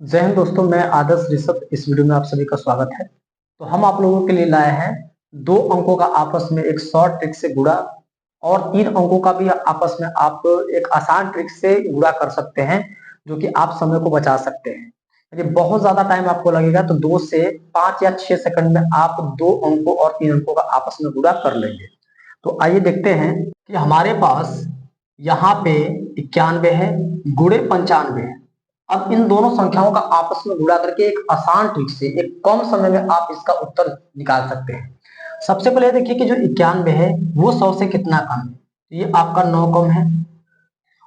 जय हिंद दोस्तों, मैं आदर्श ऋषभ। इस वीडियो में आप सभी का स्वागत है। तो हम आप लोगों के लिए लाए हैं दो अंकों का आपस में एक शॉर्ट ट्रिक से गुणा और तीन अंकों का भी आपस में आप एक आसान ट्रिक से गुणा कर सकते हैं, जो कि आप समय को बचा सकते हैं। यदि बहुत ज्यादा टाइम आपको लगेगा तो 2 से 5 या 6 सेकंड में आप दो अंकों और तीन अंकों का आपस में गुणा कर लेंगे। तो आइए देखते हैं कि हमारे पास यहाँ पे 91 है, गुणे 95 है। अब इन दोनों संख्याओं का आपस में गुणा करके एक आसान ट्रिक से एक कम समय में आप इसका उत्तर निकाल सकते हैं। सबसे पहले देखिए कि जो 91 है वो 100 से कितना कम है। ये आपका 9 कम है,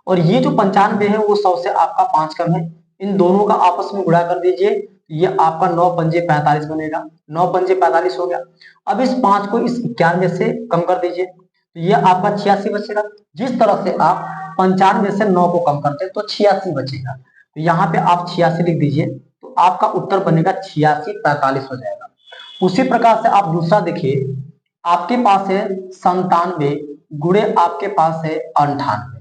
और ये जो 95 है वो 100 से आपका 5 कम है। इन दोनों का आपस में गुणा कर दीजिए, ये आपका 9 पंजे 45 बनेगा। 9 पंजे 45 हो गया। अब इस 5 को इस 91 से कम कर दीजिए, तो ये आपका 86 बचेगा। जिस तरह से आप 95 से 9 को कम करते हैं तो 86 बचेगा। तो यहाँ पे आप 86 लिख दीजिए, तो आपका उत्तर बनेगा 86 45 हो जाएगा। उसी प्रकार से आप दूसरा देखिए, आपके पास है 97 गुणे आपके पास है 98।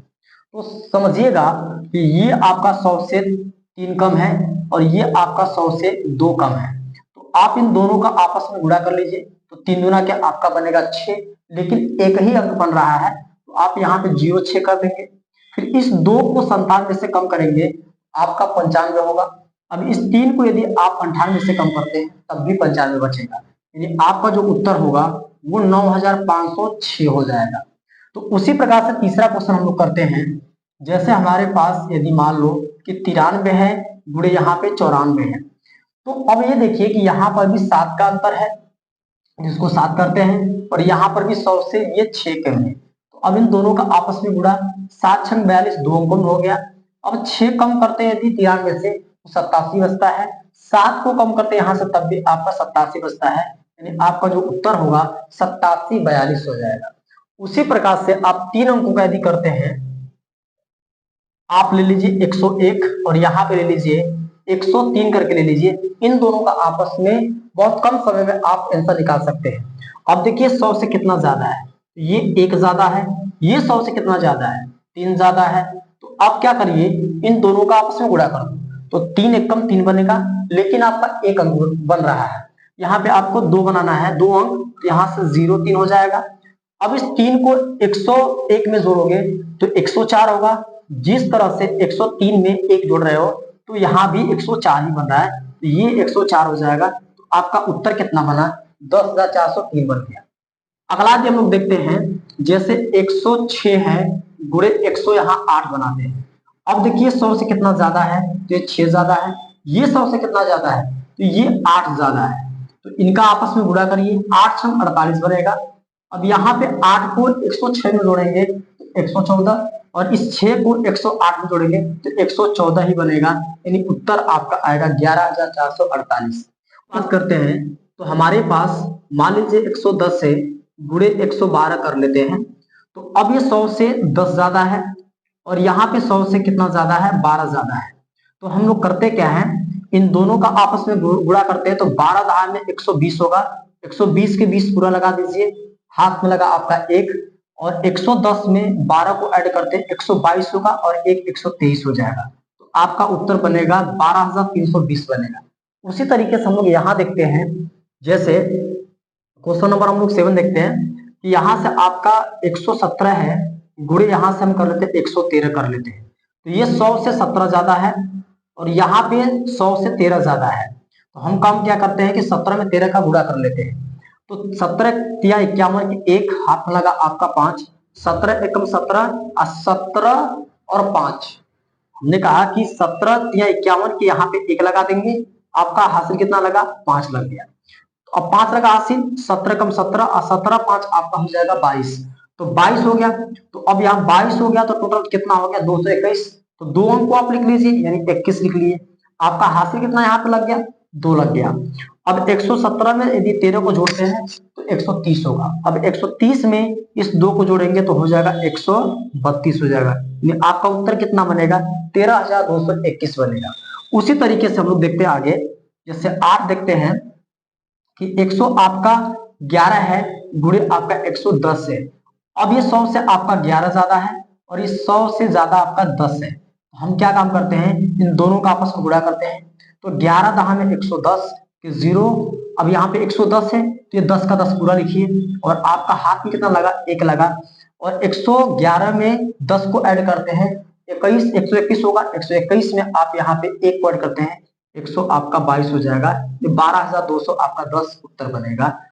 तो समझिएगा कि ये आपका 100 से 3 कम है और ये आपका 100 से 2 कम है। तो आप इन दोनों का आपस में गुणा कर लीजिए, तो 3 गुना क्या आपका बनेगा 6, लेकिन एक ही अंक बन रहा है तो आप यहाँ पे 0 6 कर देंगे। फिर इस 2 को 97 से कम करेंगे, आपका 95 होगा। अब इस 3 को यदि आप 98 से कम करते हैं तब भी 95 बचेगा, यानी आपका जो उत्तर होगा वो 9506 हो जाएगा। तो उसी प्रकार से तीसरा क्वेश्चन हम लोग करते हैं। जैसे हमारे पास यदि मान लो कि 93 है गुणे यहाँ पे 94 है, तो अब ये देखिए कि यहाँ पर भी 7 का अंतर है, जिसको 7 करते हैं, और यहाँ पर भी 100 से ये 6 कम है। तो अब इन दोनों का आपस में गुणा, 7 छंग 42, 2 अंकों में हो गया। अब 6 कम करते हैं यदि 93 से तो 87 बचता है। 7 को कम करते हैं यहाँ से तब भी आपका 87 बचता है, यानी आपका जो उत्तर होगा 87 42 हो जाएगा। उसी प्रकार से आप तीन अंकों का यदि करते हैं, आप ले लीजिए 101 और यहाँ पे ले लीजिए 103 करके ले लीजिए। इन दोनों का आपस में बहुत कम समय में आप आंसर निकाल सकते हैं। अब देखिए 100 से कितना ज्यादा है, ये 1 ज्यादा है। ये 100 से कितना ज्यादा है, 3 ज्यादा है। तो आप क्या करिए, इन दोनों का आपस में गुणा कर दो, तो 3 एकम 3 बनेगा, लेकिन आपका एक अंक बन रहा है। यहाँ पे आपको 2 बनाना है, 2 अंक, तो यहाँ से 0 3 हो जाएगा। अब इस 3 को 101 में जोड़ोगे तो 104 होगा। जिस तरह से 103 में 1 जोड़ रहे हो तो यहाँ भी 104 ही बन रहा है, तो ये 104 हो जाएगा। तो आपका उत्तर कितना बना, 10,403 बन गया। अगला भी हम लोग देखते हैं। जैसे 106 है गुणे 100 यहाँ 8 बनाते हैं। अब देखिए 100 से कितना ज्यादा है, तो ये 6 ज्यादा है। ये 100 से कितना ज्यादा है, तो ये 8 ज्यादा है। तो इनका आपस में गुणा करिए, 8 छंग 48 बनेगा। अब यहाँ पे 8 को 106 में जोड़ेंगे तो 114, और इस 6 को 108 में जोड़ेंगे तो 114 ही बनेगा, यानी उत्तर आपका आएगा 11,448। बात करते हैं तो हमारे पास मान लीजिए 110 से गुणे 112 कर लेते हैं। तो अब ये 100 से 10 ज्यादा है, और यहाँ पे 100 से कितना ज्यादा है, 12 ज्यादा है। तो हम लोग करते क्या है, इन दोनों का आपस में गुणा करते हैं, तो 12 दहा में 120 होगा। 120 के 20 पूरा लगा दीजिए, हाथ में लगा आपका 1, और 110 में 12 को ऐड करते हैं 122 होगा, और एक 123 हो जाएगा। तो आपका उत्तर बनेगा 12,320 बनेगा। उसी तरीके से हम लोग यहाँ देखते हैं। जैसे क्वेश्चन नंबर हम लोग 7 देखते हैं कि यहाँ से आपका 117 है गुणे यहाँ से हम कर लेते हैं 113 कर लेते हैं। तो ये 100 से 17 ज्यादा है, और यहाँ पे 100 से 13 ज्यादा है। तो हम काम क्या करते हैं कि 17 में 13 का गुणा कर लेते हैं। तो 17 या 51 की 1 हाथ में लगा आपका 5, 17 एकम 17, 17 और 5। हमने कहा कि 17 या 51 की यहाँ पे 1 लगा देंगे, आपका हासिल कितना लगा, 5 लग गया। तो अब 5 लगा हासिल, 17 कम 17 और 17 5 आपका हो जाएगा 22। तो 22 हो गया। तो अब यहाँ 22 हो गया तो टोटल कितना हो गया, 221। तो 2 अंक को आप लिख लीजिए, यानी 21 लिख लिए। आपका हासिल कितना यहाँ पे लग गया, 2 लग गया। अब 117 में यदि 13 को जोड़ते हैं तो 130 होगा। अब 130 में इस 2 को जोड़ेंगे तो हो जाएगा 132 हो जाएगा, यानी आपका उत्तर कितना बनेगा, 13,221 बनेगा। उसी तरीके से हम लोग देखते हैं आगे। जैसे 8 देखते हैं कि 100 आपका 11 है गुणे आपका 110 है। अब ये 100 से आपका 11 ज्यादा है, और ये 100 से ज्यादा आपका 10 है। हम क्या काम करते हैं, इन दोनों का आपस में गुणा करते हैं। तो 11 दहा में 110 कि 0। अब यहाँ पे 110 है तो ये 10 का 10 पूरा लिखिए और आपका हाथ में कितना लगा, 1 लगा। और 111 में 10 को ऐड करते हैं 21, 121 होगा। 121 में आप यहाँ पे 1 को ऐड करते हैं 100, आपका 22 हो जाएगा। 12,200 आपका 10 उत्तर बनेगा।